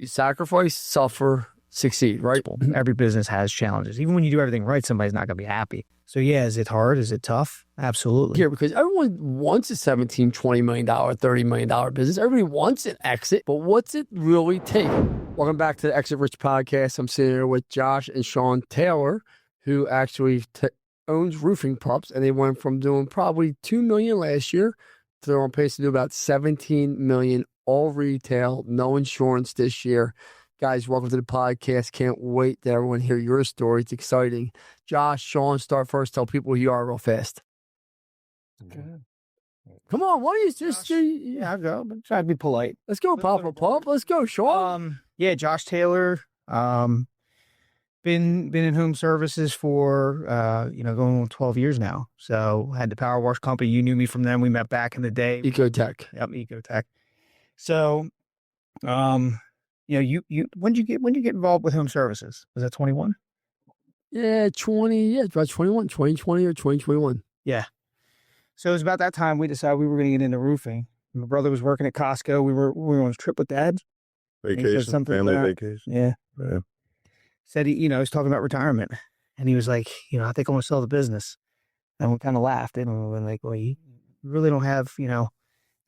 You sacrifice, suffer, succeed, right? Every business has challenges. Even when you do everything right, somebody's not going to be happy. So yeah, is it hard? Is it tough? Absolutely. Here, because everyone wants a $17, $20 million, $30 million business. Everybody wants an exit, but what's it really take? Welcome back to the Exit Rich podcast. I'm sitting here with Josh and Sean Taylor, who actually owns Roofing Pups, and they went from doing probably $2 million last year to they're on pace to do about $17 million, all retail, no insurance this year. Guys, welcome to the podcast. Can't wait to everyone hear your story. It's exciting. Josh, Sean, start first. Tell people who you are real fast. Okay. Come on, why don't you just... Yeah, I'll go. But try to be polite. Let's go, Papa Pup. Let's go, Sean. Yeah, Josh Taylor. Been in home services for going on 12 years now. So had the power wash company. You knew me from them. We met back in the day. Ecotech. Yep, Ecotech. So, you when did you get involved with home services? Was that 21? Yeah, about 21, 2020 or 2021. Yeah. So it was about that time we decided we were going to get into roofing. My brother was working at Costco. We were on a trip with Dad. Vacation, family vacation. Yeah. Said he was talking about retirement, and he was like, I think I want to sell the business. And we kind of laughed, and we were like, well, you really don't have,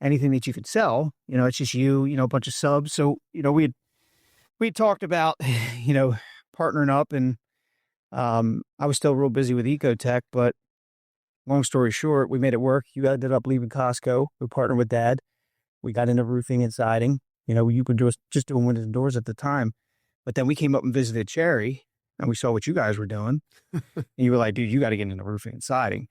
anything that you could sell. It's just you, a bunch of subs. So, we talked about, partnering up, and I was still real busy with Ecotech, but long story short, we made it work. You ended up leaving Costco. We partnered with Dad. We got into roofing and siding. You were just doing windows and doors at the time. But then we came up and visited Cherry, and we saw what you guys were doing. And you were like, dude, you got to get into roofing and siding.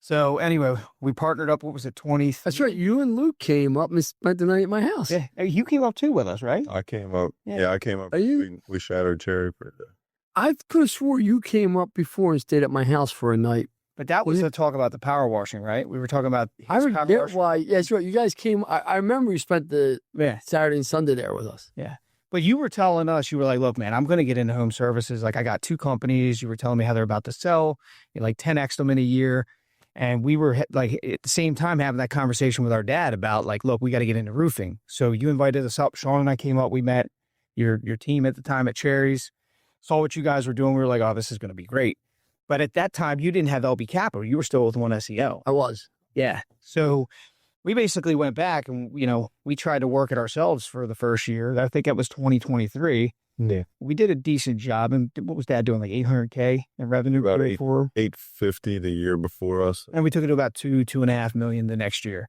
So anyway, we partnered up. What was it, 20? That's right. You and Luke came up and spent the night at my house. Yeah, you came up too with us, right? I came up. Yeah, I came up. We shadowed Cherry for a day. I could have swore you came up before and stayed at my house for a night. But that was the talk about the power washing, right? We were talking about. I forget why. Yeah, that's right. You guys came. I remember you spent the Saturday and Sunday there with us. Yeah. But you were telling us, you were like, look, man, I'm going to get into home services. Like, I got 2 companies. You were telling me how they're about to sell. You like 10x them in a year. And we were like at the same time having that conversation with our dad about like, look, we got to get into roofing. So you invited us up. Sean and I came up. We met your team at the time at Cherry's, saw what you guys were doing. We were like, oh, this is going to be great. But at that time, you didn't have LB Capital. You were still with One SEO. I was. Yeah. So we basically went back and, we tried to work it ourselves for the first year. I think that was 2023. Yeah. We did a decent job. And what was Dad doing? Like $800K in revenue? About $850 the year before us. And we took it to about $2.5 million the next year.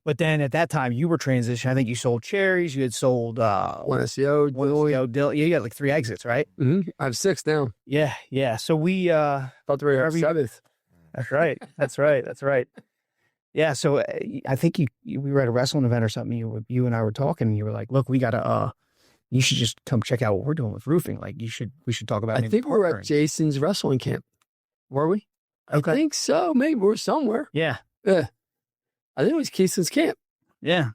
But then at that time, you were transitioning. I think you sold Cherries. You had sold One SEO. Dill. Yeah, you got like 3 exits, right? Mm-hmm. I have 6 now. Yeah. So we thought they were 7th. That's right. Yeah. So I think we were at a wrestling event or something. You and I were talking, and you were like, "Look, we gotta. You should just come check out what we're doing with roofing. Like, we should talk about." I think we were at Jason's wrestling camp. Were we? Okay. I think so. Maybe we're somewhere. Yeah. Yeah. I think it was Keeson's camp. Yeah.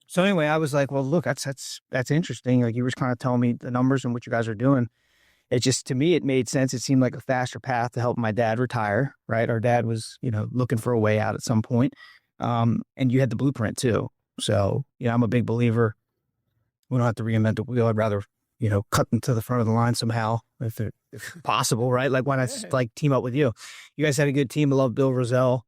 So anyway, I was like, well, look, that's interesting. Like, you were kind of telling me the numbers and what you guys are doing. It just, to me, it made sense. It seemed like a faster path to help my dad retire, right? Our dad was, looking for a way out at some point. And you had the blueprint too. So, I'm a big believer. We don't have to reinvent the wheel. I'd rather, cut them to the front of the line somehow, if possible, right? Like, why not team up with you? You guys had a good team. I love Bill Roselle.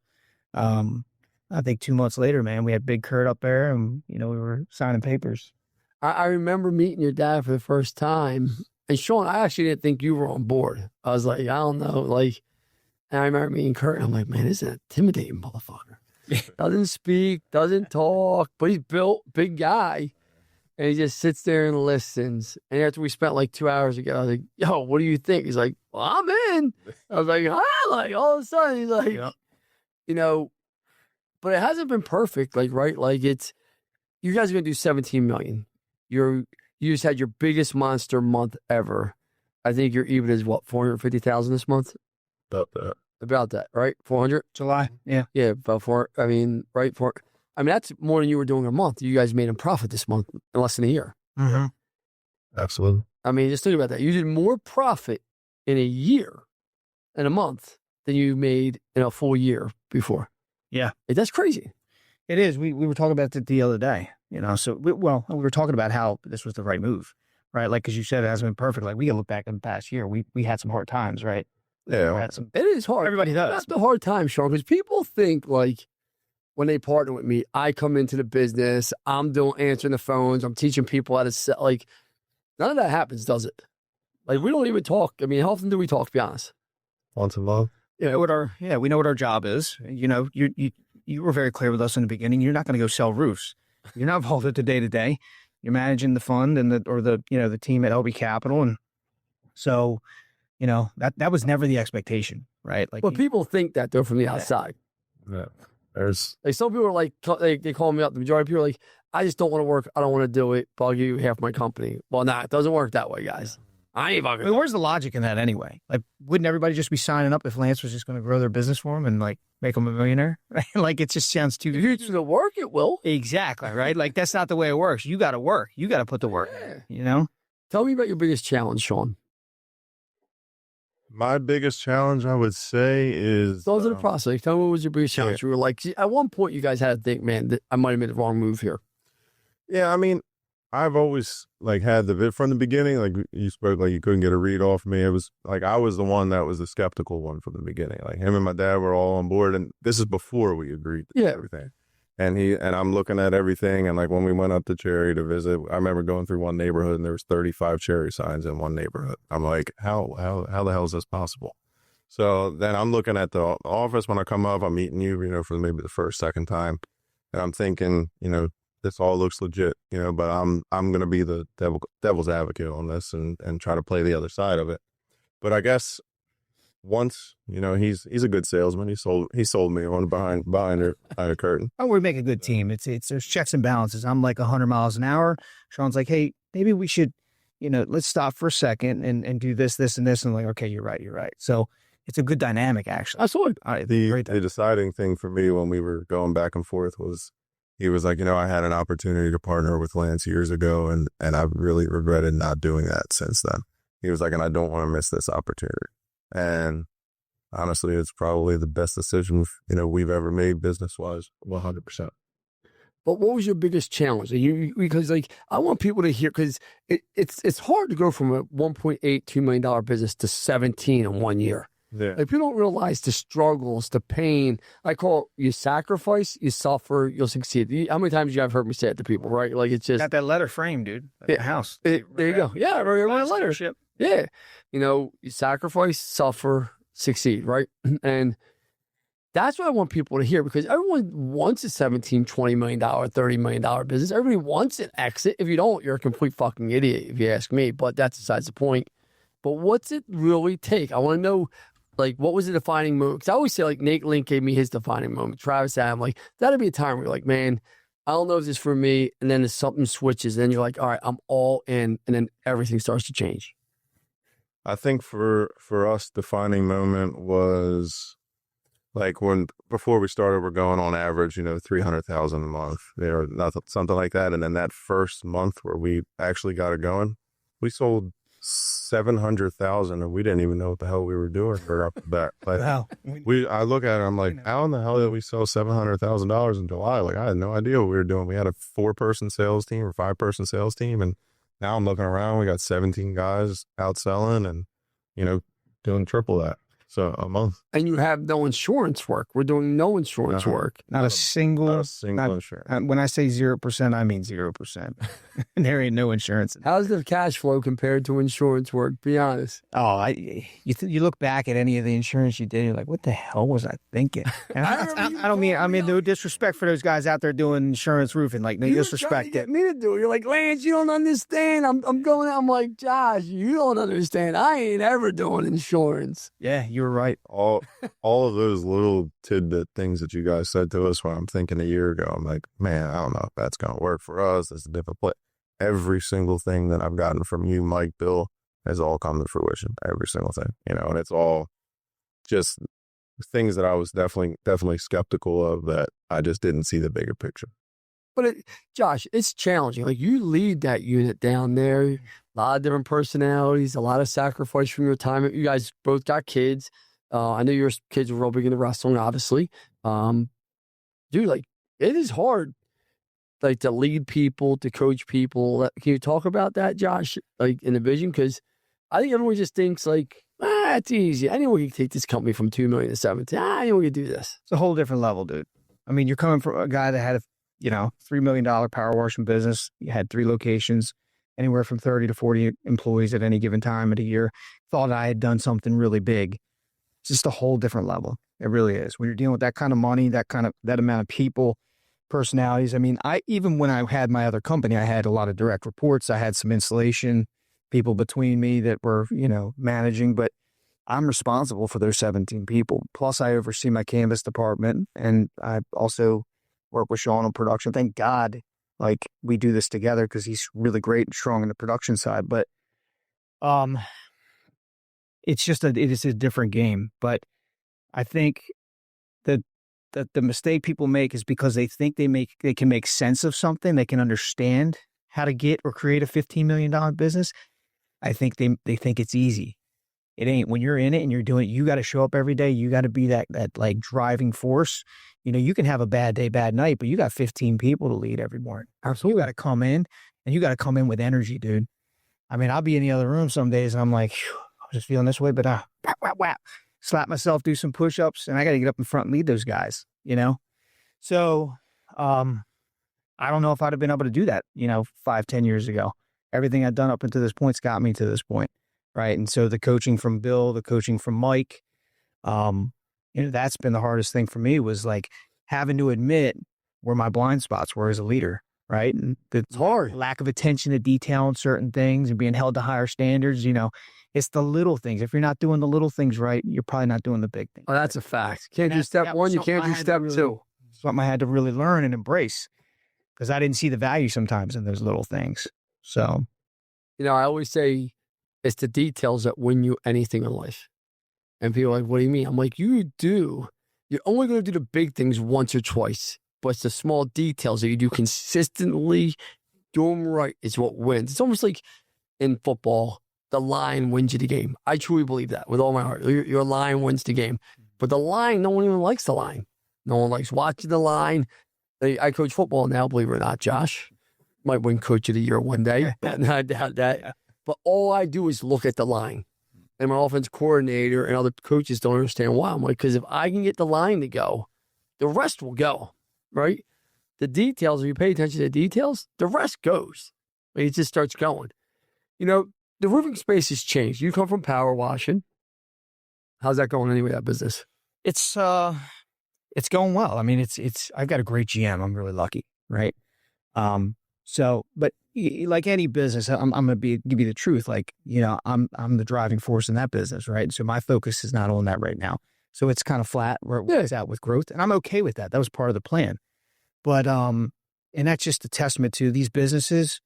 I think 2 months later, man, we had Big Kurt up there, and, we were signing papers. I remember meeting your dad for the first time. And Sean, I actually didn't think you were on board. I was like, I don't know. Like, and I remember meeting Kurt, and I'm like, man, this is an intimidating motherfucker. Doesn't speak, doesn't talk, but he's built, big guy. And he just sits there and listens. And after we spent like 2 hours ago, I was like, yo, what do you think? He's like, well, I'm in. I was like, like all of a sudden, he's like, but it hasn't been perfect. Like, right? Like, you guys are going to do 17 million. You just had your biggest monster month ever. I think your EBIT is what, 450,000 this month? About that, right? 400? July. Yeah. Yeah, about 4. I mean, right? That's more than you were doing a month. You guys made a profit this month in less than a year. Mm-hmm. Absolutely. I mean, just think about that. You did more profit in a year, in a month, than you made in a full year before. Yeah. That's crazy. It is. We were talking about it the other day. So we were talking about how this was the right move, right? Like, cause you said it hasn't been perfect. Like we can look back in the past year, we had some hard times, right? Yeah. It is hard. Everybody does. That's the hard time, Sean, because people think like when they partner with me, I come into the business, I'm answering the phones, I'm teaching people how to sell. Like, none of that happens, does it? Like, we don't even talk. I mean, how often do we talk, to be honest? Once a month. We know what our job is. You were very clear with us in the beginning. You're not going to go sell roofs. You're not involved at the day to day. You're managing the fund and the team at LB Capital. And so, that was never the expectation, right? Like, But people think that they're from the outside. Yeah. There's Like some people are like, they call me up. The majority of people are like, I just don't want to work. I don't want to do it, but I'll give you half my company. Well, it doesn't work that way, guys. I ain't fucking. where's the logic in that anyway? Like, wouldn't everybody just be signing up if Lance was just going to grow their business for them and like make them a millionaire? Like, it just sounds too. If you do the work, it will. Exactly, right? Like, that's not the way it works. You got to work. You got to put the work in, Tell me about your biggest challenge, Sean. my biggest challenge, I would say, is Those are the process. Tell me what was your biggest challenge. You were like, at one point, you guys had to think, man, I might have made the wrong move here. Yeah, I mean, I've always like had from the beginning, like you spoke, like you couldn't get a read off me. It was like I was the one that was the skeptical one from the beginning. Like him and my dad were all on board, and this is before we agreed to everything. And I'm looking at everything, and like when we went up to Cherry to visit, I remember going through one neighborhood and there was 35 Cherry signs in one neighborhood. I'm like, how the hell is this possible? So then I'm looking at the office when I come up. I'm meeting you, for maybe the first, second time, and I'm thinking, this all looks legit, but I'm going to be the devil's advocate on this and try to play the other side of it. But I guess once, he's a good salesman. He sold me on behind a curtain. Oh, we make a good team. It's there's checks and balances. I'm like 100 miles an hour. Sean's like, hey, maybe we should, let's stop for a second and do this, and this. And I'm like, okay, you're right. So it's a good dynamic, actually. Absolutely. The deciding thing for me when we were going back and forth was, he was like, I had an opportunity to partner with Lance years ago, and I've really regretted not doing that since then. He was like, and I don't want to miss this opportunity. And honestly, it's probably the best decision, we've ever made business-wise, 100%. But what was your biggest challenge? Because like I want people to hear, because it's hard to go from a $1.82 million business to 17 in 1 year. Yeah. Like people don't realize the struggles, the pain. I call it, you sacrifice, you suffer, you'll succeed. How many times you have heard me say it to people, right? Like it's just got that letter frame, dude. At the house. There you go. Yeah, I wrote my letter. Yeah. You sacrifice, suffer, succeed, right? And that's what I want people to hear, because everyone wants a $17, $20 million, $30 million business. Everybody wants an exit. If you don't, you're a complete fucking idiot, if you ask me. But that's besides the point. But what's it really take? I want to know, like, what was the defining moment? Because I always say, like, Nate Link gave me his defining moment. Travis Adam, like, that'd be a time where you're like, man, I don't know if this is for me. And then something switches. And then you're like, all right, I'm all in. And then everything starts to change. I think for us, defining moment was like before we started, we're going on average, 300,000 a month, something like that. And then that first month where we actually got it going, we sold 700,000, and we didn't even know what the hell we were doing for that. Like, wow. I look at it, I'm like, how in the hell did we sell $700,000 in July? Like, I had no idea what we were doing. We had a 4-person sales team or 5-person sales team, and now I'm looking around, we got 17 guys out selling and, doing triple that. So a month. And you have no insurance work. We're doing no insurance work. Not a single insurance. When I say 0%, I mean 0%. There ain't no insurance. How's the cash flow compared to insurance work? Be honest. Oh, you look back at any of the insurance you did, you're like, what the hell was I thinking? I mean, no disrespect for those guys out there doing insurance roofing. Like, no disrespect. Get me to do it. You're like, Lance, you don't understand. I'm going out. I'm like, Josh, you don't understand. I ain't ever doing insurance. Yeah, you were right. All of those little tidbit things that you guys said to us when I'm thinking a year ago, I'm like, man, I don't know if that's going to work for us. It's a different play. Every single thing that I've gotten from you, Mike, Bill, has all come to fruition. Every single thing, and it's all just things that I was definitely skeptical of, that I just didn't see the bigger picture. But Josh, it's challenging. Like, you lead that unit down there, a lot of different personalities, a lot of sacrifice from your time. You guys both got kids. I know your kids were real big into wrestling, obviously. Dude, like, it is hard. like to lead people, to coach people. Can you talk about that, Josh, like in the vision? Because I think everyone just thinks like, it's easy. Anyone can take this company from 2 million to 17. Anyone can do this. It's a whole different level, dude. I mean, you're coming from a guy that had a, $3 million power washing business. You had 3 locations, anywhere from 30 to 40 employees at any given time of the year. Thought I had done something really big. It's just a whole different level. It really is. When you're dealing with that kind of money, that amount of people, personalities. I mean, even when I had my other company, I had a lot of direct reports. I had some installation people between me that were, managing, but I'm responsible for those 17 people. Plus I oversee my canvas department, and I also work with Sean on production. Thank God, like, we do this together because he's really great and strong in the production side. But it is a different game. But I think that the mistake people make is because they think they can make sense of something. They can understand how to get or create a $15 million business. I think they think it's easy. It ain't. When you're in it and you're doing it, you got to show up every day. You got to be that like driving force. You can have a bad day, bad night, but you got 15 people to lead every morning. Absolutely. You got to come in, and you got to come in with energy, dude. I mean, I'll be in the other room some days and I'm like, I'm just feeling this way, but slap myself, do some push-ups, and I got to get up in front and lead those guys, So, I don't know if I'd have been able to do that, 5-10 years ago. Everything I'd done up until this point's got me to this point. Right. And so the coaching from Bill, the coaching from Mike, that's been the hardest thing for me, was like having to admit where my blind spots were as a leader. Right. And it's hard. Lack of attention to detail on certain things and being held to higher standards. It's the little things. If you're not doing the little things right, you're probably not doing the big things. Oh, that's a fact. Can't do step one. You can't do step two. Something I had to really learn and embrace, because I didn't see the value sometimes in those little things. So, I always say, it's the details that win you anything in life. And people are like, what do you mean? I'm like, you're only going to do the big things once or twice, but it's the small details that you do consistently, do them right, is what wins. It's almost like in football, the line wins you the game. I truly believe that with all my heart. Your line wins the game. But the line, no one even likes the line. No one likes watching the line. I coach football now, believe it or not, Josh. Might win Coach of the Year one day. I doubt that. But all I do is look at the line. And my offense coordinator and other coaches don't understand why. I'm like, because if I can get the line to go, the rest will go, right? The details, if you pay attention to the details, the rest goes. It just starts going. The roofing space has changed. You come from power washing. How's that going anyway, that business? It's going well. I mean, I've got a great GM. I'm really lucky, right? But like any business, I'm going to give you the truth. Like, I'm the driving force in that business, right? So my focus is not on that right now. So it's kind of flat where it's at with growth, and I'm okay with that. That was part of the plan. But and that's just a testament to these businesses.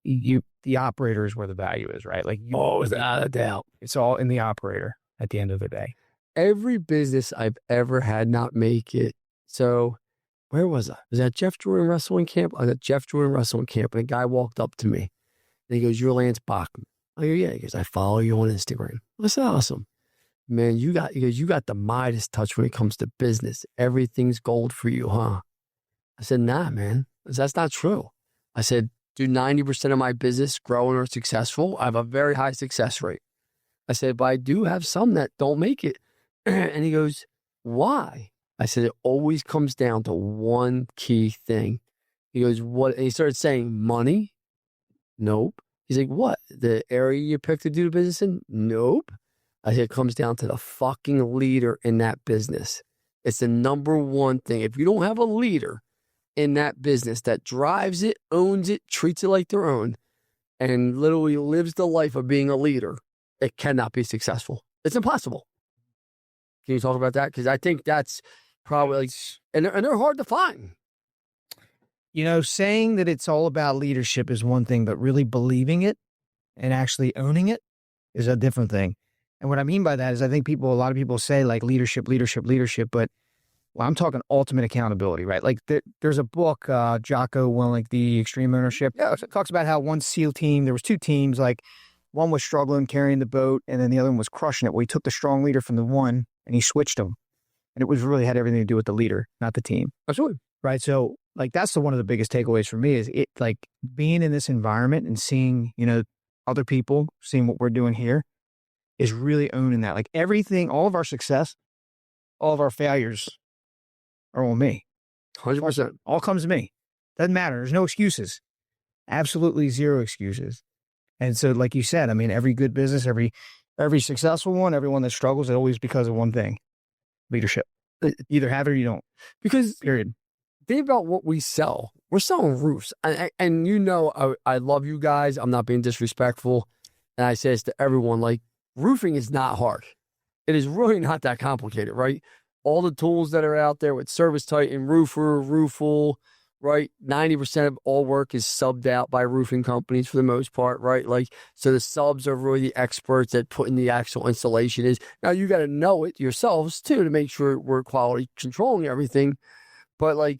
The operator is where the value is, right? Like, without a doubt, it's all in the operator at the end of the day. Every business I've ever had not make it. So, where was I? Was at Jeff Jordan Wrestling Camp? I was at Jeff Jordan Wrestling Camp, and a guy walked up to me. And he goes, "You're Lance Bachmann." I go, "Yeah." He goes, "I follow you on Instagram." That's awesome. Man, you got the Midas touch when it comes to business. Everything's gold for you, huh? I said, "Nah, man. That's not true." I said, "Do 90% of my business growing or successful? I have a very high success rate." I said, "But I do have some that don't make it." And he goes, "Why?" I said, "It always comes down to one key thing." He goes, "What?" And he started saying, "Money." Nope. He's like, "What? The area you picked to do the business in?" Nope. I said, "It comes down to the fucking leader in that business. It's the number one thing. If you don't have a leader in that business that drives it, owns it, treats it like their own, and literally lives the life of being a leader, it cannot be successful. It's impossible." Can you talk about that? Because I think that's probably, and they're hard to find. Saying that it's all about leadership is one thing, but really believing it and actually owning it is a different thing. And what I mean by that is I think a lot of people say like leadership, but I'm talking ultimate accountability, right? Like there's a book, Jocko Willink, The Extreme Ownership. Yeah, it talks about how one SEAL team, there was 2 teams, like one was struggling carrying the boat and then the other one was crushing it. Well, he took the strong leader from the one and he switched them. And it was really had everything to do with the leader, not the team. Absolutely. Right. So like that's one of the biggest takeaways for me is it like being in this environment and seeing, other people, seeing what we're doing here is really owning that. Like everything, all of our success, all of our failures are on me. 100%. All comes to me. Doesn't matter. There's no excuses. Absolutely zero excuses. And so, like you said, I mean, every good business, every successful one, everyone that struggles, it's always because of one thing: leadership. Either have it or you don't. Because period. Think about what we sell. We're selling roofs. And I love you guys. I'm not being disrespectful. And I say this to everyone, like, roofing is not hard. It is really not that complicated, right? All the tools that are out there with Service Titan, Roofer, Roofle, right? 90% of all work is subbed out by roofing companies for the most part, right? Like, so the subs are really the experts at putting the actual installation is. Now, you got to know it yourselves, too, to make sure we're quality controlling everything. But, like,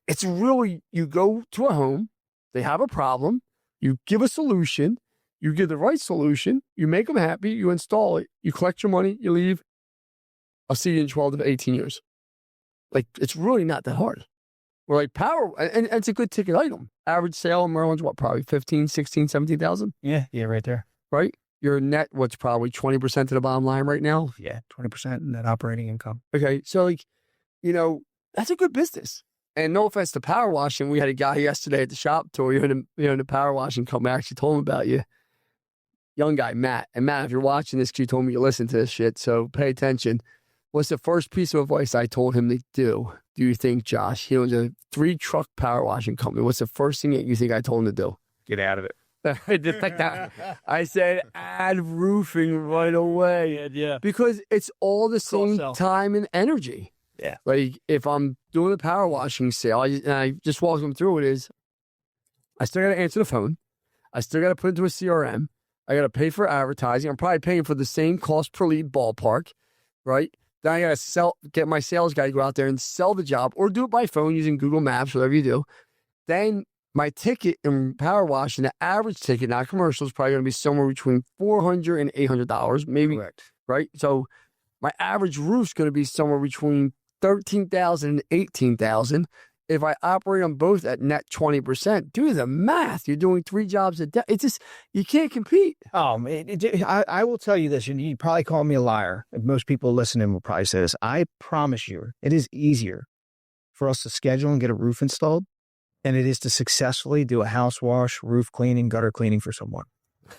it's really, you go to a home, they have a problem, you give a solution, you give the right solution, you make them happy, you install it, you collect your money, you leave. I'll see you in 12 to 18 years. Like, it's really not that hard. We're like power, and it's a good ticket item. Average sale in Maryland's what, probably 15, 16, 17,000? Yeah, right there. Right? Your net, what's probably 20% to the bottom line right now? Yeah, 20% net operating income. Okay, so like, that's a good business. And no offense to power washing, we had a guy yesterday at the shop tour, in the power washing company. I actually told him about you. Young guy, Matt. And Matt, if you're watching this, you told me you listen to this shit, so pay attention. What's the first piece of advice I told him to do you think, Josh? He owns a 3-truck power washing company. What's the first thing that you think I told him to do? Get out of it. I did like that. I said, add roofing right away. Yeah. Because it's all the same time and energy. Yeah. Like, if I'm doing a power washing sale, I just walk them through it, I still got to answer the phone. I still got to put it into a CRM. I got to pay for advertising. I'm probably paying for the same cost per lead ballpark, right? Then I got to get my sales guy to go out there and sell the job, or do it by phone using Google Maps, whatever you do. Then my ticket in power washing, the average ticket, not commercial, is probably going to be somewhere between $400 and $800, maybe. Correct. Right? So my average roof's going to be somewhere between $13,000 and $18,000. If I operate them both at net 20%, do the math. You're doing 3 jobs a day. It's just, you can't compete. Oh, I will tell you this, and you probably call me a liar. Most people listening will probably say this. I promise you, it is easier for us to schedule and get a roof installed than it is to successfully do a house wash, roof cleaning, gutter cleaning for someone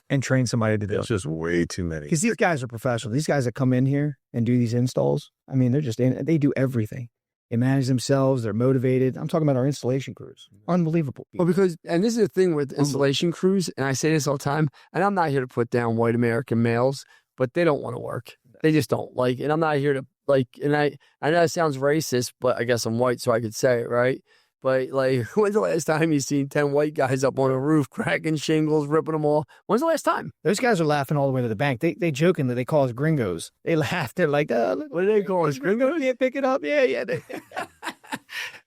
and train somebody to do it. It's just way too many. Because these guys are professionals. These guys that come in here and do these installs, I mean, they do everything. They manage themselves. They're motivated. I'm talking about our installation crews. Unbelievable. Well, and this is the thing with installation crews, and I say this all the time, and I'm not here to put down white American males, but they don't want to work. They just don't. Like, and I'm not here to, like, and I know it sounds racist, but I guess I'm white, so I could say it, right? But, like, when's the last time you seen 10 white guys up on a roof, cracking shingles, ripping them all? When's the last time? Those guys are laughing all the way to the bank. They jokingly, they call us gringos. They laugh. They're like, what do they call us, gringos? Yeah, pick it up. Yeah.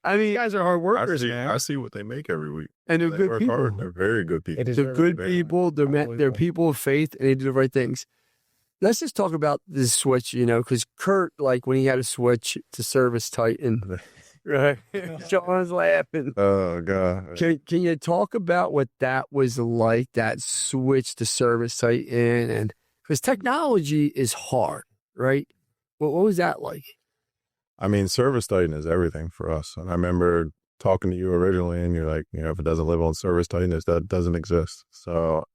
I mean, these guys are hard workers, man. I see what they make every week. And they're good people. Hard. They're very good people. They're good people. They're people of faith, and they do the right things. Let's just talk about this switch, because Kurt, like, when he had to switch to Service Titan, right? Sean's laughing. Oh, God. Can you talk about what that was like, that switch to Service Titan? And because technology is hard, right? What was that like? I mean, Service Titan is everything for us. And I remember talking to you originally, and you're like, if it doesn't live on Service Titan, that doesn't exist. So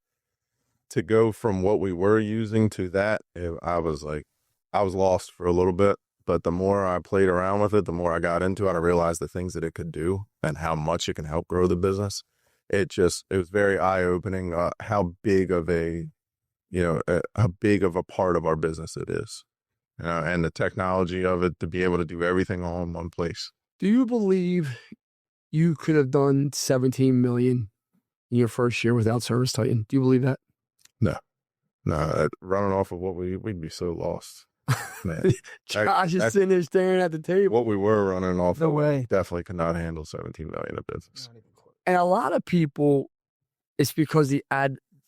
to go from what we were using to that, I was lost for a little bit. But the more I played around with it, the more I got into it, I realized the things that it could do and how much it can help grow the business. It was very eye-opening how big of a part of our business it is. And the technology of it to be able to do everything all in one place. Do you believe you could have done $17 million in your first year without Service Titan? Do you believe that? No, running off of what we'd be so lost. Man, Josh is sitting there staring at the table. What we were running off no way. Definitely could not handle 17 million of business. And a lot of people, it's because the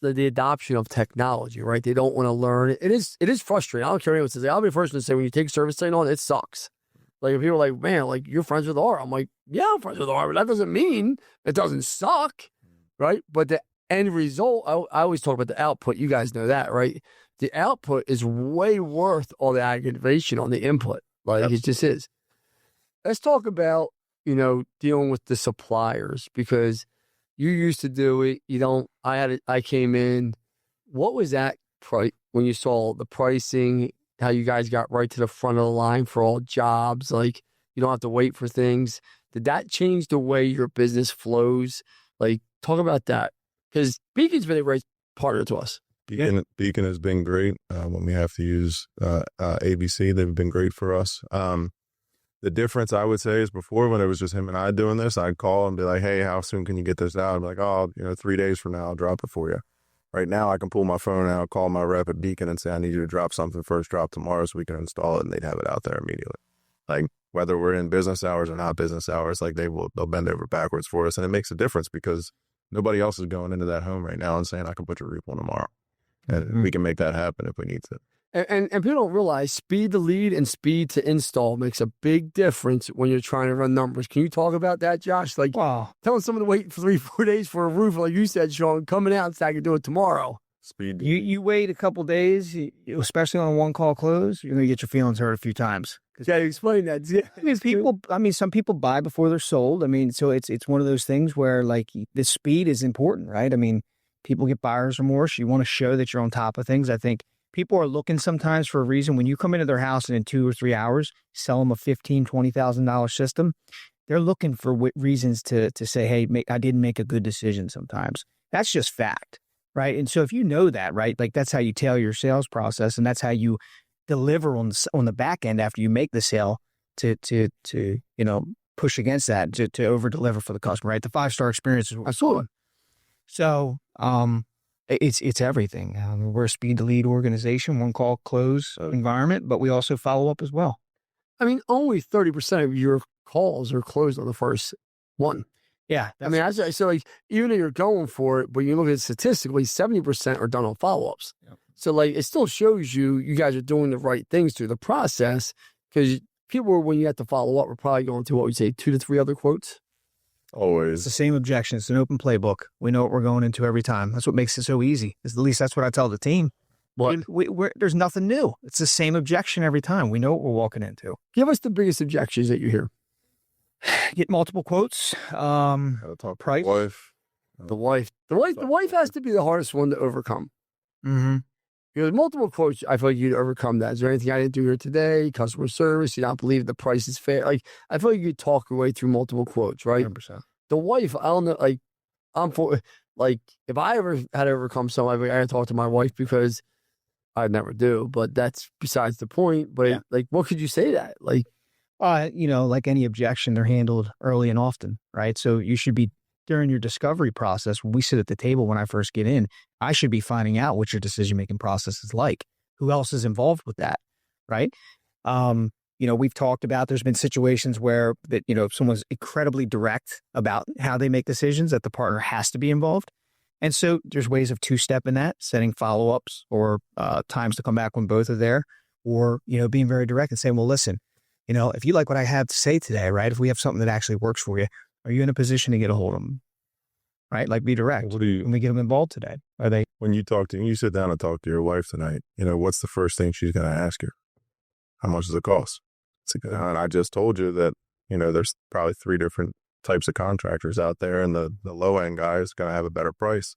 adoption of technology, right? They don't want to learn. It is frustrating. I don't care what anyone says. I'll be the first to say, when you take Service Titan on, it sucks. Like if people are like, man, like you're friends with R. I'm like, yeah, I'm friends with R, but that doesn't mean it doesn't suck, right? But the end result, I always talk about the output. You guys know that, right? The output is way worth all the aggravation on the input. Like it just is. Let's talk about, dealing with the suppliers, because you used to do it. You don't, I came in. What was that price when you saw the pricing, how you guys got right to the front of the line for all jobs? Like you don't have to wait for things. Did that change the way your business flows? Like talk about that, because Beacon's been a great partner to us. Beacon has been great when we have to use ABC. They've been great for us. The difference I would say is before, when it was just him and I doing this, I'd call and be like, hey, how soon can you get this out? I'd be like, oh, 3 days from now, I'll drop it for you. Right now, I can pull my phone out, call my rep at Beacon and say, I need you to drop something first drop tomorrow so we can install it, and they'd have it out there immediately. Like whether we're in business hours or not business hours, like they'll bend over backwards for us. And it makes a difference because nobody else is going into that home right now and saying, I can put your roof on tomorrow. And we can make that happen if we need to. And people don't realize speed to lead and speed to install makes a big difference when you're trying to run numbers. Can you talk about that, Josh? Like telling someone to wait for 3-4 days for a roof, like you said, Sean, coming out and saying I can do it tomorrow. Speed. You wait a couple days, especially on a one-call close, you're going to get your feelings hurt a few times. Yeah, explain that. Yeah. Some people buy before they're sold. I mean, so it's one of those things where like the speed is important, right? I mean, people get buyer's remorse. You want to show that you're on top of things. I think people are looking sometimes for a reason. When you come into their house and in 2 or 3 hours, sell them a $15,000, $20,000 system, they're looking for reasons to say, hey, I didn't make a good decision sometimes. That's just fact, right? And so if you know that, right, like that's how you tailor your sales process, and that's how you deliver on the back end after you make the sale to push against that, to over deliver for the customer, right? The 5-star experience is what I saw. So it's everything. We're a speed to lead organization, one call close environment, but we also follow up as well. I mean, only 30% of your calls are closed on the first one. Yeah. I mean, so like, even if you're going for it, but you look at it statistically, 70% are done on follow-ups. Yep. So like, it still shows you guys are doing the right things through the process, because people, when you have to follow up, we're probably going to, what we say, 2 to 3 other quotes. Always. It's the same objection. It's an open playbook. We know what we're going into every time. That's what makes it so easy. At least that's what I tell the team. What? There's nothing new. It's the same objection every time. We know what we're walking into. Give us the biggest objections that you hear. Get multiple quotes. Price. The wife. The wife has to be the hardest one to overcome. Mm-hmm. Because multiple quotes, I feel like you'd overcome that. Is there anything I didn't do here today? Customer service, you don't believe the price is fair. Like, I feel like you talk your way through multiple quotes, right? 100%. The wife, I don't know, like, if I ever had to overcome something, I had to talk to my wife, because I never do, but that's besides the point. But like, what could you say that? Like, like any objection, they're handled early and often, right? So you should be, during your discovery process, when we sit at the table, when I first get in, I should be finding out what your decision-making process is like. Who else is involved with that, right? We've talked about, there's been situations where that, if someone's incredibly direct about how they make decisions, that the partner has to be involved. And so there's ways of two-stepping that, setting follow-ups or times to come back when both are there, or, being very direct and saying, well, listen, if you like what I have to say today, right? If we have something that actually works for you, are you in a position to get a hold of them? Right? Like, be direct. When we get them involved today, are they? When you sit down and talk to your wife tonight, what's the first thing she's going to ask you? How much does it cost? And I just told you that, there's probably 3 different types of contractors out there, and the low end guy is going to have a better price.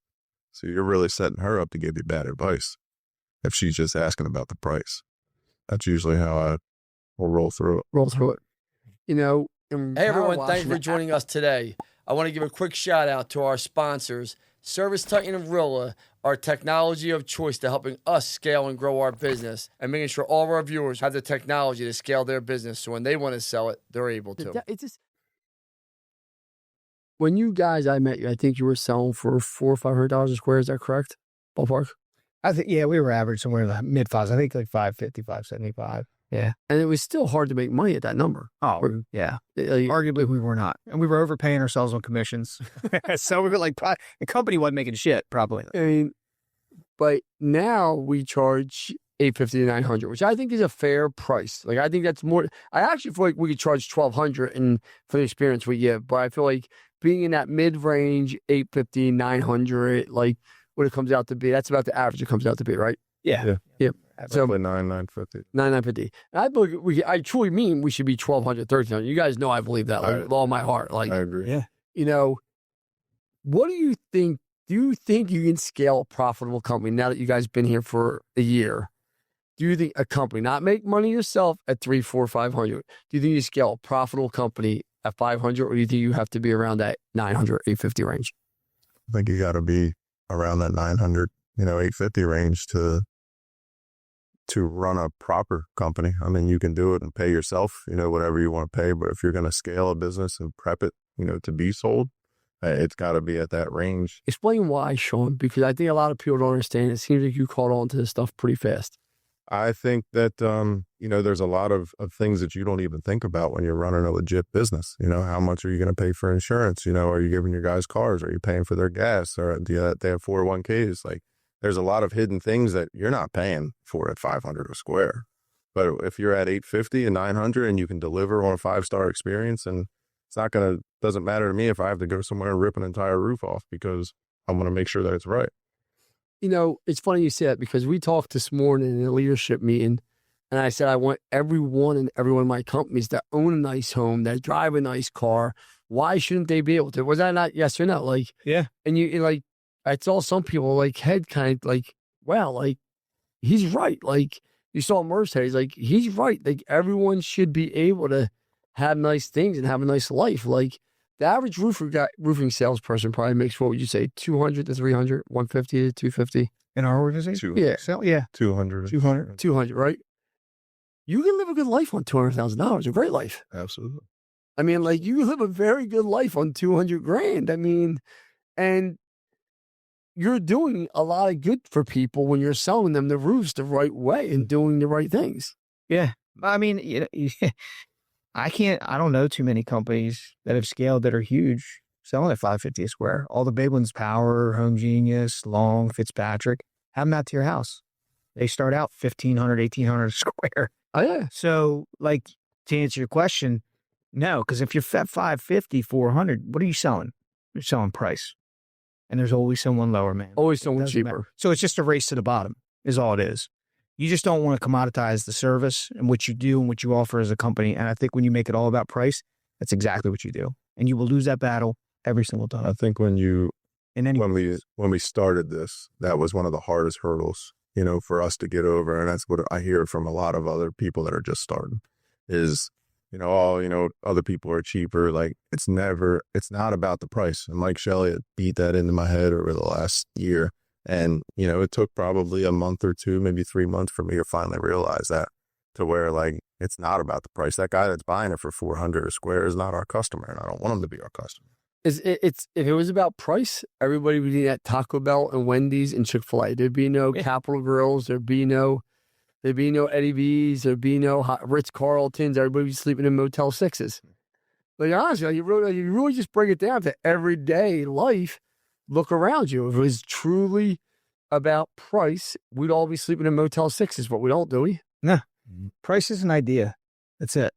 So you're really setting her up to give you bad advice if she's just asking about the price. That's usually how I will roll through it. Hey everyone, thanks for joining us today. I want to give a quick shout out to our sponsors, Service Titan and Rilla, our technology of choice to helping us scale and grow our business, and making sure all of our viewers have the technology to scale their business, so when they want to sell it, they're able to. When I met you, I think you were selling for $400 or $500 a square. Is that correct? Ballpark? I think, we were average somewhere in the mid fives. I think like 550, 575. Yeah. And it was still hard to make money at that number. Oh, yeah. Arguably, we were not. And we were overpaying ourselves on commissions. So we were like, the company wasn't making shit, probably. I mean, but now we charge $850 to $900, which I think is a fair price. Like, I think that's more. I actually feel like we could charge $1,200 and for the experience we give, but I feel like being in that mid-range, $850, $900, like what it comes out to be, that's about the average it comes out to be, right? Yeah. Yep. So $950. $950. And I believe I truly mean we should be $1,200, $1,300. You guys know I believe that with all my heart. Like, I agree. Yeah. you know, what do you think? Do you think you can scale a profitable company now that you guys been here for a year? Do you think a company not make money yourself at 300, 400, 500? Do you think you scale a profitable company at 500, or do you think you have to be around that 900, 850 range? I think you got to be around that 900, 850 range to run a proper company. I mean, you can do it and pay yourself, whatever you want to pay. But if you're going to scale a business and prep it, to be sold, it's got to be at that range. Explain why, Sean, because I think a lot of people don't understand. It seems like you caught on to this stuff pretty fast. I think that, there's a lot of things that you don't even think about when you're running a legit business. How much are you going to pay for insurance? Are you giving your guys cars? Are you paying for their gas? Or do they have 401ks? Like, there's a lot of hidden things that you're not paying for at 500 a square. But if you're at 850 and 900 and you can deliver on a 5-star experience, and doesn't matter to me if I have to go somewhere and rip an entire roof off, because I want to make sure that it's right. It's funny you say that, because we talked this morning in a leadership meeting, and I said I want every one of my companies that own a nice home, that drive a nice car. Why shouldn't they be able to? Was that not yes or no? Like, Yeah. And I saw some people head kind of wow, he's right. Like, you saw Merce head, he's right. Like, everyone should be able to have nice things and have a nice life. Like, the average roofing salesperson probably makes, what would you say, 200 to 300, 150 to 250? In our organization? Yeah. So, yeah. 200. 200, right? You can live a good life on $200,000, a great life. Absolutely. I mean, you can live a very good life on $200,000. I mean, and you're doing a lot of good for people when you're selling them the roofs the right way and doing the right things. Yeah. I mean, I don't know too many companies that have scaled that are huge selling at 550 a square. All the big ones, Power, Home Genius, Long, Fitzpatrick, have them out to your house. They start out 1,500, 1,800 a square. Oh, yeah. So, to answer your question, no, because if you're at 550, 400, what are you selling? You're selling price. And there's always someone lower, man. Always someone cheaper. Matter. So it's just a race to the bottom is all it is. You just don't want to commoditize the service and what you do and what you offer as a company. And I think when you make it all about price, that's exactly what you do. And you will lose that battle every single time. I think when we started this, that was one of the hardest hurdles, for us to get over. And that's what I hear from a lot of other people that are just starting is, other people are cheaper. Like, it's not about the price. And Mike Shelley had beat that into my head over the last year. And, it took probably a month or two, maybe 3 months for me to finally realize that, to where it's not about the price. That guy that's buying it for 400 a square is not our customer, and I don't want him to be our customer. If it was about price, everybody would be at Taco Bell and Wendy's and Chick-fil-A. There'd be no Capital Grills. There'd be no Eddie V's. There'd be no Ritz-Carltons. Everybody would be sleeping in Motel 6s. But honestly, you really just bring it down to everyday life. Look around you. If it was truly about price, we'd all be sleeping in Motel 6s, but we don't, do we? No. Price is an idea. That's it.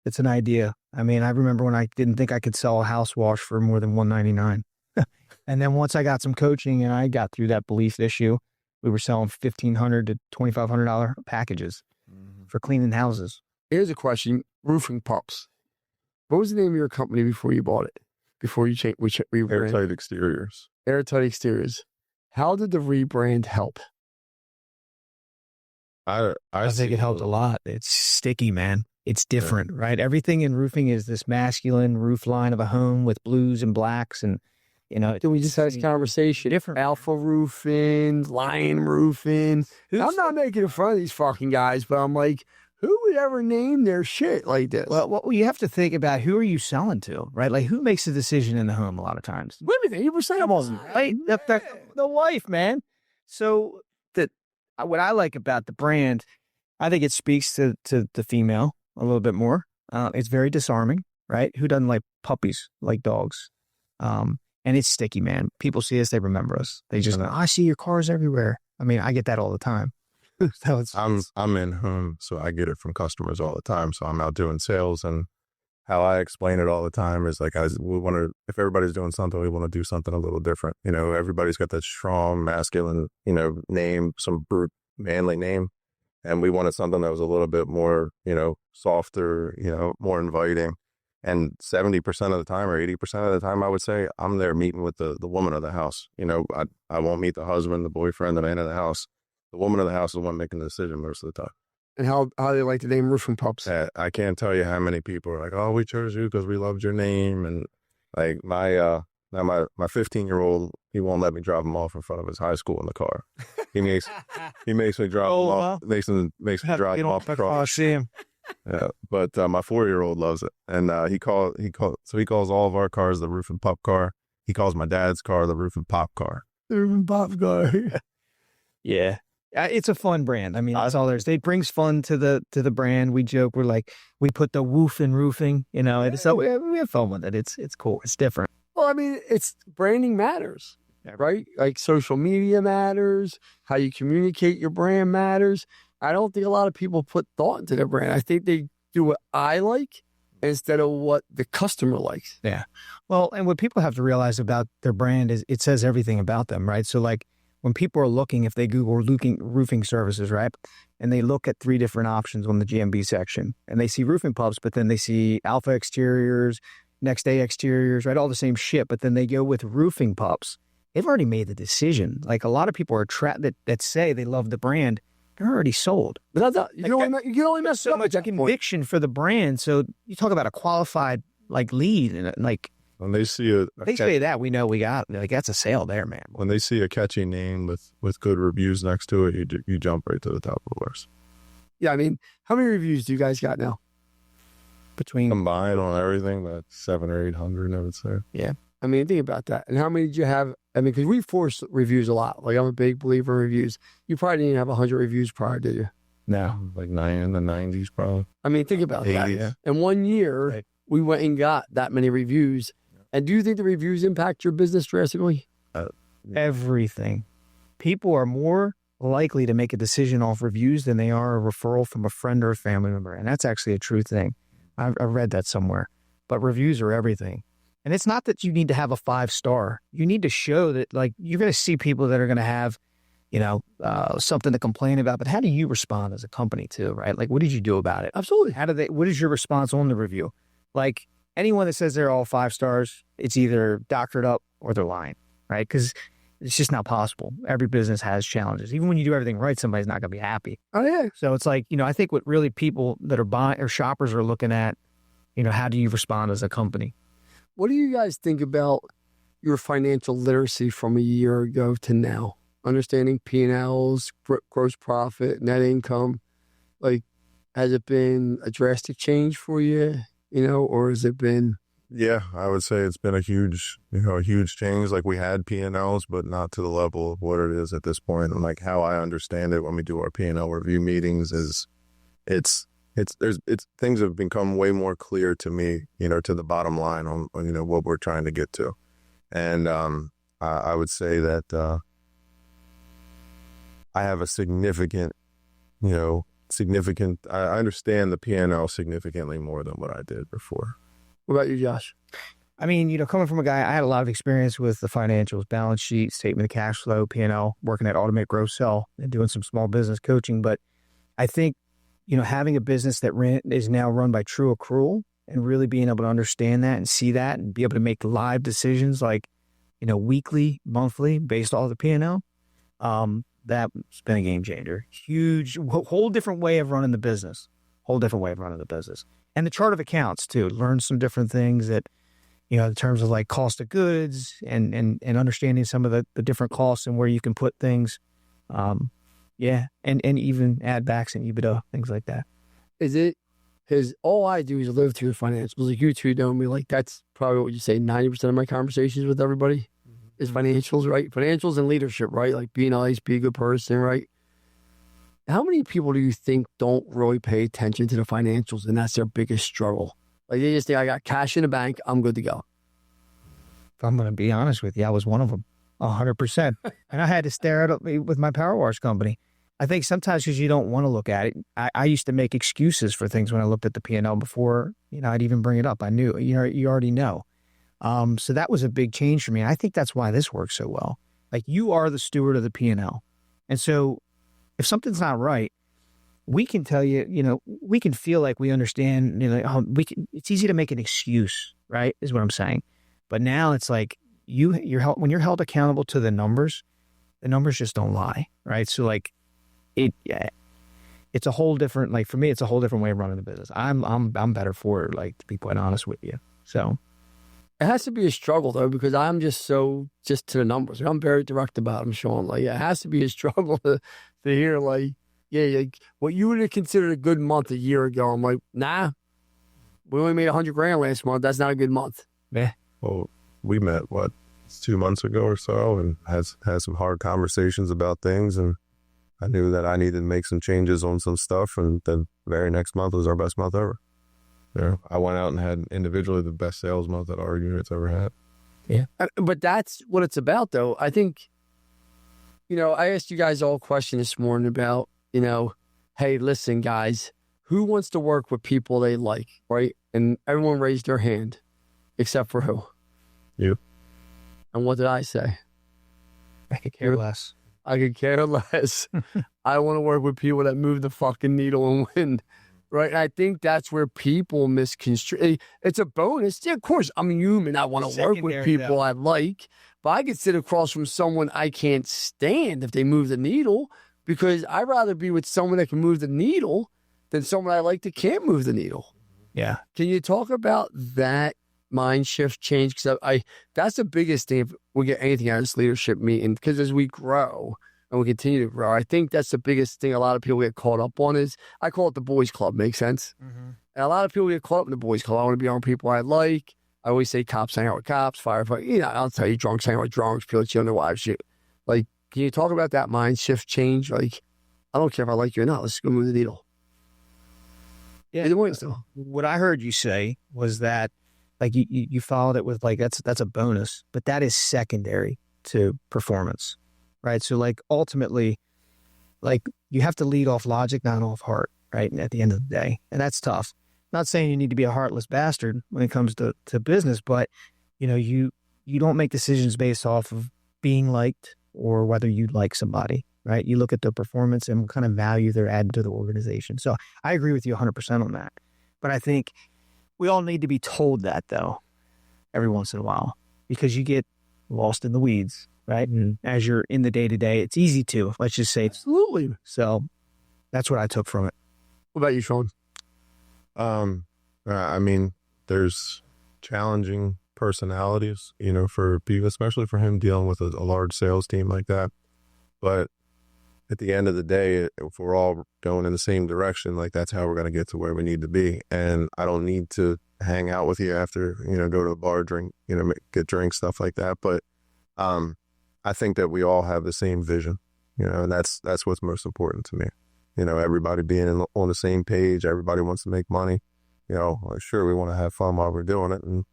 It's an idea. I mean, I remember when I didn't think I could sell a house wash for more than $199. And then once I got some coaching and I got through that belief issue, we were selling $1,500 to $2,500 packages for cleaning houses. Here's a question. Roofing Pups. What was the name of your company before you bought it? Before you changed, Airtight Exteriors. Airtight Exteriors. How did the rebrand help? I think it helped a lot. It's sticky, man. It's different, right? Everything in roofing is this masculine roof line of a home with blues and blacks, and Then we just had this conversation. Different. Alpha Roofing, Lion Roofing. I'm not making fun of these fucking guys, but I'm like, who would ever name their shit like this? Well, you have to think about who are you selling to, right? Like, who makes the decision in the home a lot of times? Women, 80%. Right? The wife, man. So what I like about the brand, I think it speaks to the female a little bit more. It's very disarming, right? Who doesn't like puppies, like dogs? And it's sticky, man. People see us, they remember us. They just, I see your cars everywhere. I mean, I get that all the time. So it's I'm in home, so I get it from customers all the time. So I'm out doing sales, and how I explain it all the time is like, we want to, if everybody's doing something, we want to do something a little different. You know, everybody's got that strong, masculine, you know, name, some brute, manly name. And we wanted something that was a little bit more, you know, softer, you know, more inviting. And 70% of the time or 80% of the time, I would say, I'm there meeting with the woman of the house. You know, I won't meet the husband, the boyfriend, the man of the house. The woman of the house is the one making the decision most of the time. And how they like the name Roofing Pups. I can't tell you how many people are like, oh, we chose you because we loved your name. And like my 15-year-old, he won't let me drop him off in front of his high school in the car. He makes me drop him off. Makes me drive him off the car. I see him. Yeah, but my 4-year-old loves it, and he calls all of our cars the Roofing Pup car. He calls my dad's car the Roofing Pop car. The Roofing Pop car. Yeah. It's a fun brand. I mean, that's all there's. It brings fun to the brand. We joke, we're like, we put the woof in roofing, you know, and so we have fun with it. It's cool. It's different. Well, I mean, it's branding matters, right? Like social media matters. How you communicate your brand matters. I don't think a lot of people put thought into their brand. I think they do what I like instead of what the customer likes. Yeah. Well, and what people have to realize about their brand is it says everything about them, right? So like, when people are looking, if they Google roofing services, right, and they look at 3 different options on the GMB section, and they see Roofing Pups, but then they see Alpha Exteriors, Next Day Exteriors, right, all the same shit, but then they go with Roofing Pups. They've already made the decision. Like a lot of people are that say they love the brand, they're already sold. But you can only mess so up much conviction for the brand. So you talk about a qualified like lead and like. When they see they say that, we know we got, like, that's a sale there, man. When they see a catchy name with good reviews next to it, you jump right to the top of the list. Yeah, I mean, how many reviews do you guys got now? Between combined on everything, about 700 or 800, I would say. Yeah. I mean, think about that. And how many did you have? I mean, because we force reviews a lot. Like, I'm a big believer in reviews. You probably didn't have 100 reviews prior, did you? No, like 9 in the 90s, probably. I mean, think about 80s. that. Yeah. In 1 year, we went and got that many reviews. And do you think the reviews impact your business drastically? Everything. People are more likely to make a decision off reviews than they are a referral from a friend or a family member. And that's actually a true thing. I read that somewhere. But reviews are everything. And it's not that you need to have a 5-star. You need to show that, like, you're going to see people that are going to have, you know, something to complain about. But how do you respond as a company too, right? Like, what did you do about it? Absolutely. What is your response on the review? Like, anyone that says they're all 5 stars, it's either doctored up or they're lying, right? Because it's just not possible. Every business has challenges. Even when you do everything right, somebody's not going to be happy. Oh, yeah. So it's like, you know, I think what really people that are buying or shoppers are looking at, you know, how do you respond as a company? What do you guys think about your financial literacy from a year ago to now? Understanding P&Ls, gross profit, net income. Like, has it been a drastic change for you? You know, or has it been? Yeah, I would say it's been a huge change. Like, we had P&Ls, but not to the level of what it is at this point. And like, how I understand it when we do our P&L review meetings is things have become way more clear to me, you know, to the bottom line on you know, what we're trying to get to. And I would say that I have a significant, I understand the P&L significantly more than what I did before. What about you, Josh? I mean, you know, coming from a guy, I had a lot of experience with the financials, balance sheet, statement of cash flow, P&L, working at Automate Grow Sell and doing some small business coaching. But I think, you know, having a business that is now run by true accrual and really being able to understand that and see that and be able to make live decisions like, you know, weekly, monthly, based off the P&L, that's been a game changer. Huge, whole different way of running the business. And the chart of accounts too. Learn some different things that, you know, in terms of like cost of goods and understanding some of the different costs and where you can put things. Yeah. And even add backs and EBITDA, things like that. Because all I do is live through the financials. Like you two know me, like that's probably what you say 90% of my conversations with everybody is financials, right? Financials and leadership, right? Like be nice, be a good person, right? How many people do you think don't really pay attention to the financials and that's their biggest struggle? Like they just think I got cash in the bank, I'm good to go. If I'm going to be honest with you, I was one of them, 100%. And I had to stare at it with my power wash company. I think sometimes because you don't want to look at it, I used to make excuses for things when I looked at the P&L before, I'd even bring it up. I knew, you already know. So that was a big change for me. And I think that's why this works so well. Like, you are the steward of the P&L. And so if something's not right, we can tell you, we can feel like we understand, it's easy to make an excuse, right? Is what I'm saying. But now it's like when you're held accountable to the numbers just don't lie, right? So like it's a whole different, like for me, it's a whole different way of running the business. I'm better for it, like, to be quite honest with you. So it has to be a struggle though, because I'm just to the numbers. I'm very direct about them, Sean. Like, it has to be a struggle to hear like, yeah, like what you would have considered a good month a year ago. I'm like, nah, we only made $100,000 last month. That's not a good month. Yeah. Well, we met 2 months ago or so, and had some hard conversations about things, and I knew that I needed to make some changes on some stuff, and the very next month was our best month ever. Yeah, I went out and had individually the best sales month that our unit's ever had. Yeah, but that's what it's about, though. I think, I asked you guys all a question this morning about, hey, listen, guys, who wants to work with people they like, right? And everyone raised their hand, except for who? You. And what did I say? I could care less. I could care less. I want to work with people that move the fucking needle and win, right? And I think that's where people misconstrue. It's a bonus. Yeah, of course, I'm human. I want to work with people I like, but I could sit across from someone I can't stand if they move the needle, because I'd rather be with someone that can move the needle than someone I like that can't move the needle. Yeah. Can you talk about that mind shift change? Because that's the biggest thing if we get anything out of this leadership meeting, because as we grow and we continue to grow, I think that's the biggest thing a lot of people get caught up on is, I call it the boys club. Makes sense? Mm-hmm. And a lot of people get caught up in the boys club. I want to be around people I like. I always say cops hang out with cops, firefighters, I'll tell you, drunks hang out with drunks, people that cheat on their wives. Like, can you talk about that mind shift change? Like, I don't care if I like you or not. Let's go move the needle. Yeah. What I heard you say was that, like, you followed it with, like, that's a bonus, but that is secondary to performance, right? So, like, ultimately, like, you have to lead off logic, not off heart, right? And at the end of the day, and that's tough. Not saying you need to be a heartless bastard when it comes to business, but, you don't make decisions based off of being liked or whether you like somebody, right? You look at their performance and what kind of value they're adding to the organization. So I agree with you 100% on that. But I think we all need to be told that, though, every once in a while, because you get lost in the weeds, right? And as you're in the day-to-day, it's easy to, let's just say. Absolutely. So that's what I took from it. What about you, Sean? I mean, there's challenging personalities, for people, especially for him dealing with a large sales team like that. But at the end of the day, if we're all going in the same direction, like, that's how we're going to get to where we need to be. And I don't need to hang out with you after, go to a bar, drink, get drinks, stuff like that. But I think that we all have the same vision, and that's what's most important to me. Everybody being on the same page, everybody wants to make money. Sure, we want to have fun while we're doing it, and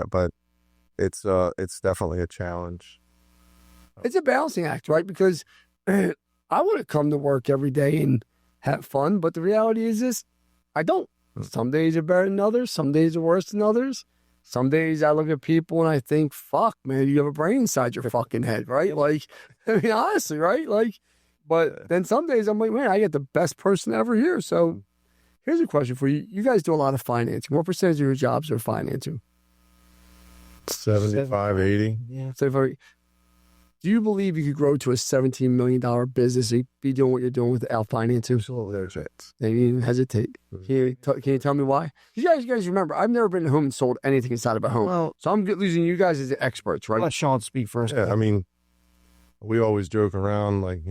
but it's definitely a challenge. It's a balancing act, right? Because I want to come to work every day and have fun, but the reality is this: I don't. Some days are better than others. Some days are worse than others. Some days I look at people and I think, fuck, man, you have a brain inside your fucking head, right? Like, I mean, honestly, right? Like, but then some days I'm like, man, I get the best person ever here. So here's a question for you. You guys do a lot of financing. What percentage of your jobs are financing? 75, 80. Yeah. So do you believe you could grow to a $17 million business and be doing what you're doing without financing? Absolutely, there's it. Maybe even hesitate. Can you tell me why? You guys remember, I've never been home and sold anything inside of a home. Well, so I'm losing you guys as the experts, right? Let Sean speak first. Yeah, I mean, we always joke around, like,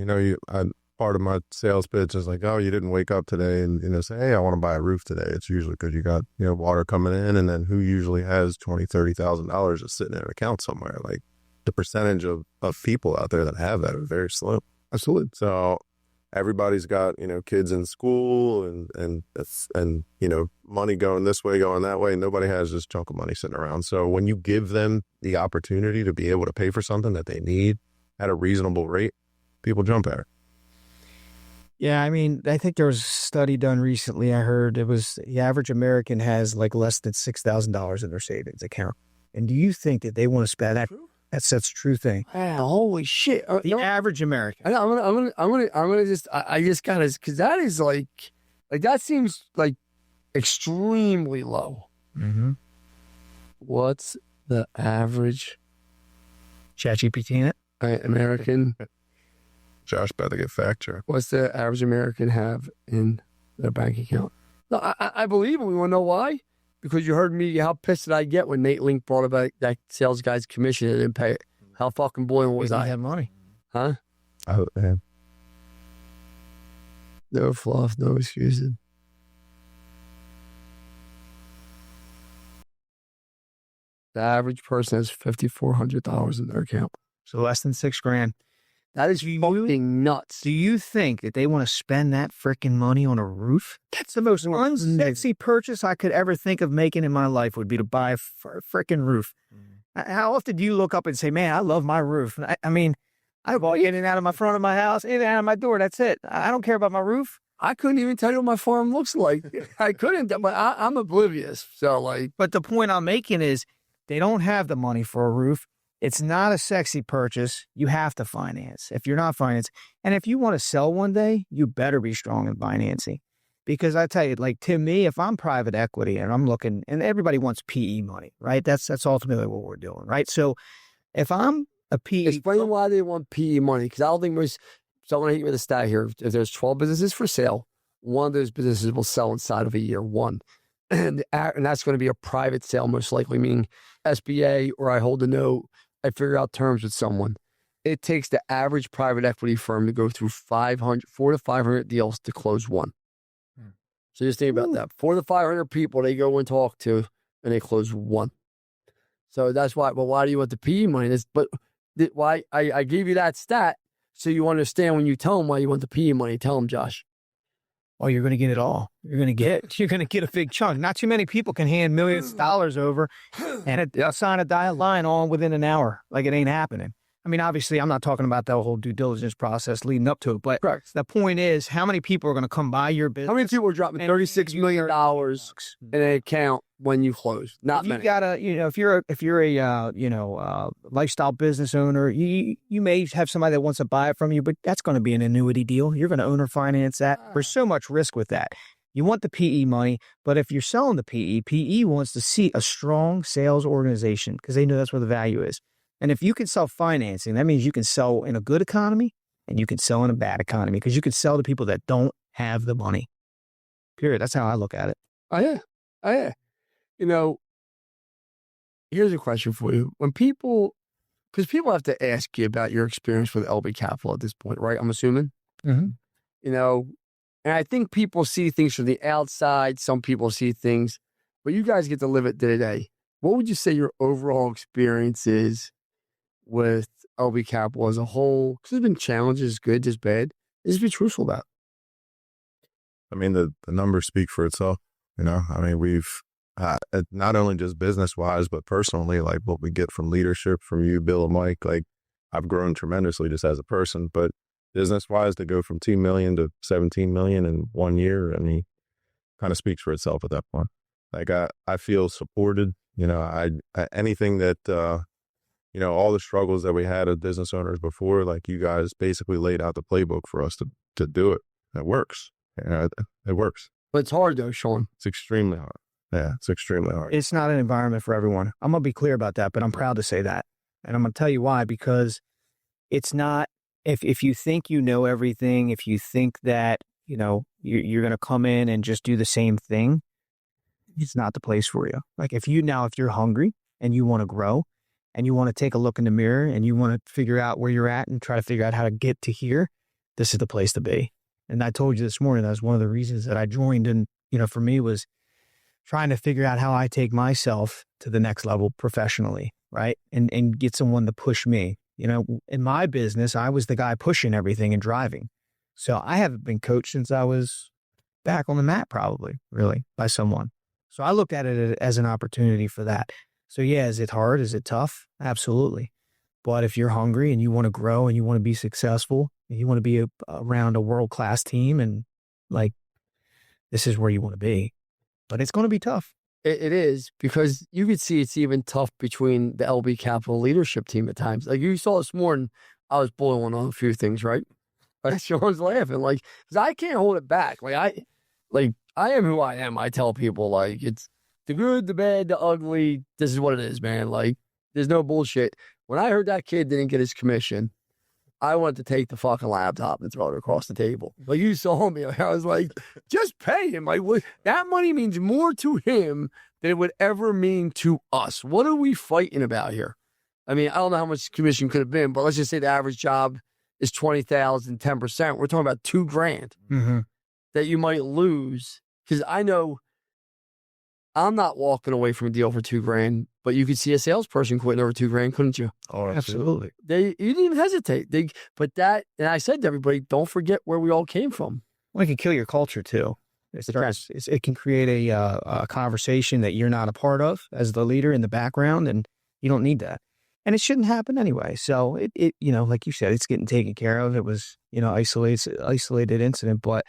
part of my sales pitch is like, oh, you didn't wake up today and say, hey, I want to buy a roof today. It's usually because you got water coming in, and then who usually has $20,000, $30,000 just sitting in an account somewhere? Like, the percentage of people out there that have that are very slim. Absolutely. So everybody's got kids in school and money going this way, going that way. Nobody has this chunk of money sitting around. So when you give them the opportunity to be able to pay for something that they need at a reasonable rate, people jump at it. Yeah, I mean, I think there was a study done recently. I heard it was the average American has like less than $6,000 in their savings account. And do you think that they want to spend that? That's such a true thing. Man, holy shit! The average American. I'm gonna just I just gotta because that is like that seems like extremely low. Mm-hmm. What's the average ChatGPT in it. American? Josh about to get fact checked. What's the average American have in their bank account? No, I believe it. We want to know why? Because you heard me, how pissed did I get when Nate Link brought about that sales guy's commission and didn't pay it? How fucking boiling was I? Have money. Huh? Oh, man. No fluff, no excuses. The average person has $5,400 in their account. So less than $6,000. That is fucking nuts. Do you think that they want to spend that freaking money on a roof? That's the most unsexy purchase I could ever think of making in my life would be to buy a freaking roof. How often do you look up and say, man, I love my roof? I mean, I walk in and out of my front of my house, in and out of my door. That's it. I don't care about my roof. I couldn't even tell you what my farm looks like. I couldn't, but I'm oblivious. So, like, but the point I'm making is they don't have the money for a roof. It's not a sexy purchase. You have to finance. If you're not financed, and if you want to sell one day, you better be strong in financing. Because I tell you, like to me, if I'm private equity and I'm looking, and everybody wants PE money, right? That's ultimately what we're doing, right? So if I'm a PE, explain why they want PE money. Because I don't think there's someone hit me with a stat here. If there's 12 businesses for sale, one of those businesses will sell inside of a year. One, and that's going to be a private sale, most likely, meaning SBA, or I hold a note. I figure out terms with someone. It takes the average private equity firm to go through 400 to 500 deals to close one. So just think about that. 400 to 500 people they go and talk to, and they close one. So that's why. But why do you want the PE money? Why I gave you that stat so you understand when you tell them why you want the PE money. Tell them, Josh. Oh, you're going to get it all. You're going to get a big chunk. Not too many people can hand millions of dollars over and sign a dotted line all within an hour. Like it ain't happening. I mean, obviously, I'm not talking about that whole due diligence process leading up to it, but correct. The point is, how many people are going to come by your business? How many people are dropping $36 million in an account when you close? Not many. You gotta, if you're a lifestyle business owner, you may have somebody that wants to buy it from you, but that's going to be an annuity deal. You're going to owner finance that. There's so much risk with that. You want the PE money, but if you're selling the PE wants to see a strong sales organization because they know that's where the value is. And if you can sell financing, that means you can sell in a good economy and you can sell in a bad economy because you can sell to people that don't have the money. Period. That's how I look at it. Oh, yeah. Here's a question for you. Because people have to ask you about your experience with LB Capital at this point, right? I'm assuming. Mm-hmm. And I think people see things from the outside. Some people see things, but you guys get to live it day to day. What would you say your overall experience is with LB Capital as a whole? Because there's been challenges, good, just bad. Just be truthful about it. I mean, the numbers speak for itself. I mean, we've not only just business wise, but personally, like what we get from leadership from you, Bill and Mike. Like I've grown tremendously just as a person, but business wise, to go from 2 million to 17 million in 1 year, I mean, kind of speaks for itself at that point. Like I feel supported. Anything that, all the struggles that we had as business owners before, like you guys basically laid out the playbook for us to do it. It works. It works. But it's hard though, Sean. It's extremely hard. Yeah, it's extremely hard. It's not an environment for everyone. I'm going to be clear about that, but I'm proud to say that. And I'm going to tell you why, because it's not, if you think you know everything, if you think that, you're going to come in and just do the same thing, it's not the place for you. Like if you're hungry and you want to grow and you want to take a look in the mirror and you want to figure out where you're at and try to figure out how to get to here, this is the place to be. And I told you this morning, that was one of the reasons that I joined. And, for me was trying to figure out how I take myself to the next level professionally, right? And get someone to push me. In my business, I was the guy pushing everything and driving. So I haven't been coached since I was back on the mat, probably, really, by someone. So I looked at it as an opportunity for that. So yeah, is it hard? Is it tough? Absolutely. But if you're hungry and you want to grow and you want to be successful You want to be around a world-class team, and like, this is where you want to be. But it's going to be tough. It is, because you could see it's even tough between the LB Capital leadership team at times. Like you saw this morning, I was boiling on a few things, right? Sean's laughing, like, because I can't hold it back. I am who I am. I tell people, like, it's the good, the bad, the ugly. This is what it is, man. Like, there's no bullshit. When I heard that kid didn't get his commission, I wanted to take the fucking laptop and throw it across the table. Like, you saw me. I was like, just pay him. Like, that money means more to him than it would ever mean to us. What are we fighting about here? I mean, I don't know how much commission could have been, but let's just say the average job is 20,000, 10%. We're talking about $2,000 that you might lose. Because I know I'm not walking away from a deal for $2,000, but you could see a salesperson quitting over $2,000, couldn't you? Oh, absolutely. You didn't even hesitate. And I said to everybody, don't forget where we all came from. Well, it can kill your culture too. It can create a conversation that you're not a part of as the leader in the background, and you don't need that. And it shouldn't happen anyway. So it like you said, it's getting taken care of. It was, isolated incident, but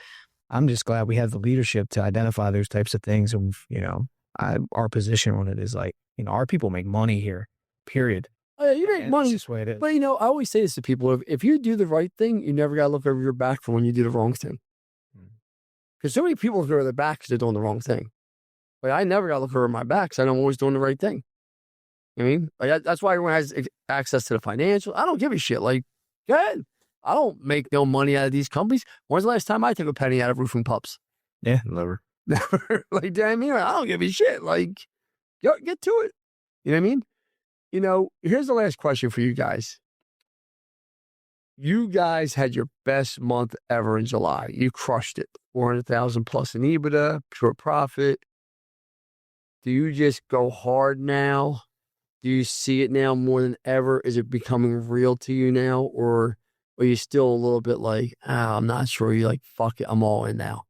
I'm just glad we have the leadership to identify those types of things. And, our position on it is like, our people make money here, period. Oh, yeah, you make money. That's just the way it is. But, I always say this to people. If you do the right thing, you never got to look over your back for when you do the wrong thing. Because so many people look over their back because they're doing the wrong thing. Like, I never got to look over my back because I know I'm always doing the right thing. You know what I mean? Like, that's why everyone has access to the financial. I don't give a shit. Like, go ahead. I don't make no money out of these companies. When's the last time I took a penny out of Roofing Pups? Yeah. Never. Like, damn, I don't give a shit. Like, get to it. You know what I mean? Here's the last question for you guys. You guys had your best month ever in July. You crushed it. 400,000 plus in EBITDA, pure profit. Do you just go hard now? Do you see it now more than ever? Is it becoming real to you now? Or are you still a little bit like, I'm not sure? You're like, fuck it, I'm all in now.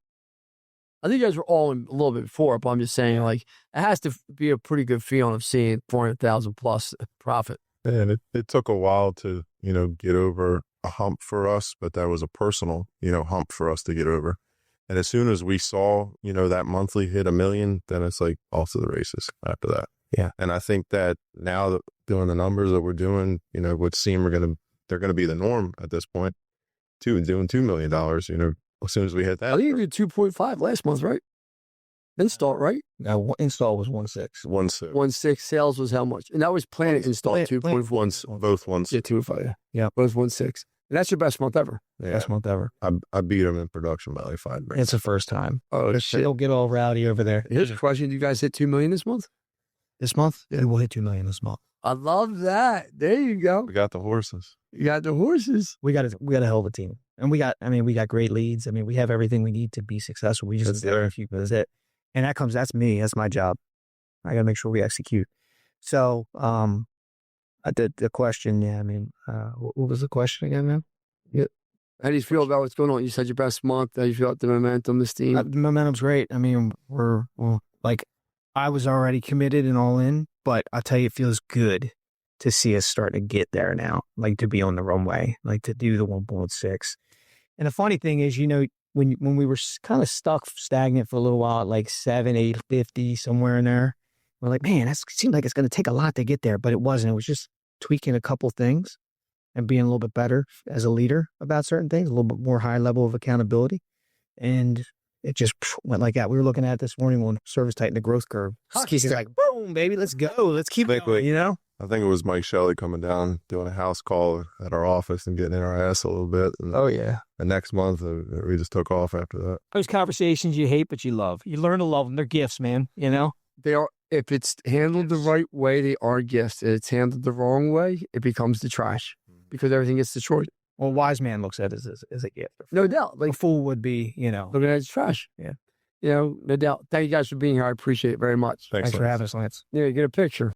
I think you guys were all in a little bit before, but I'm just saying, like, it has to be a pretty good feeling of seeing 400,000 plus profit. And it took a while to, get over a hump for us, but that was a personal, hump for us to get over. And as soon as we saw, that monthly hit 1 million, then it's like off to the races after that. Yeah. And I think that now that doing the numbers that we're doing, would seem they're going to be the norm at this point too, doing $2 million, as soon as we hit that. I think you did 2.5 last month, right? Install, right? Now, install was 1.6. 1.6. 1.6. Sales was how much? And that was Planet install 2.1. Both ones. Yeah, 2.5. Yeah. Both 1.6. And that's your best month ever. Yeah. Best month ever. I beat them in production by like 5 grand. It's the first time. Oh, shit. They'll get all rowdy over there. Here's a question. Do you guys hit 2 million this month? This month? Yeah, we'll hit 2 million this month. I love that. There you go. We got the horses. You got the horses. We got a hell of a team. And we got great leads. I mean, we have everything we need to be successful. We just execute. That's it. And that's me. That's my job. I got to make sure we execute. So, the question, what was the question again, man? Yeah. How do you feel about what's going on? You said your best month. How do you feel about the momentum, the steam? The momentum's great. I mean, I was already committed and all in, but I'll tell you, it feels good to see us starting to get there now, like to be on the runway, like to do the 1.6. And the funny thing is, when we were kind of stagnant for a little while at like 7, 850, somewhere in there, we're like, man, it seemed like it's going to take a lot to get there, but it wasn't. It was just tweaking a couple things and being a little bit better as a leader about certain things, a little bit more high level of accountability. And it just went like that. We were looking at it this morning on Service Titan, the growth curve. It's like, boom, baby, let's go. Let's keep it going, I think it was Mike Shelley coming down, doing a house call at our office and getting in our ass a little bit. And yeah. The next month, we just took off after that. Those conversations you hate, but you love. You learn to love them. They're gifts, man, They are, if it's handled the right way, they are gifts. If it's handled the wrong way, it becomes the trash because everything gets destroyed. Well, a wise man looks at it as a gift. No doubt. Like a fool would be, looking at it as trash. Yeah. No doubt. Thank you guys for being here. I appreciate it very much. Thanks for having us, Lance. Yeah, get a picture.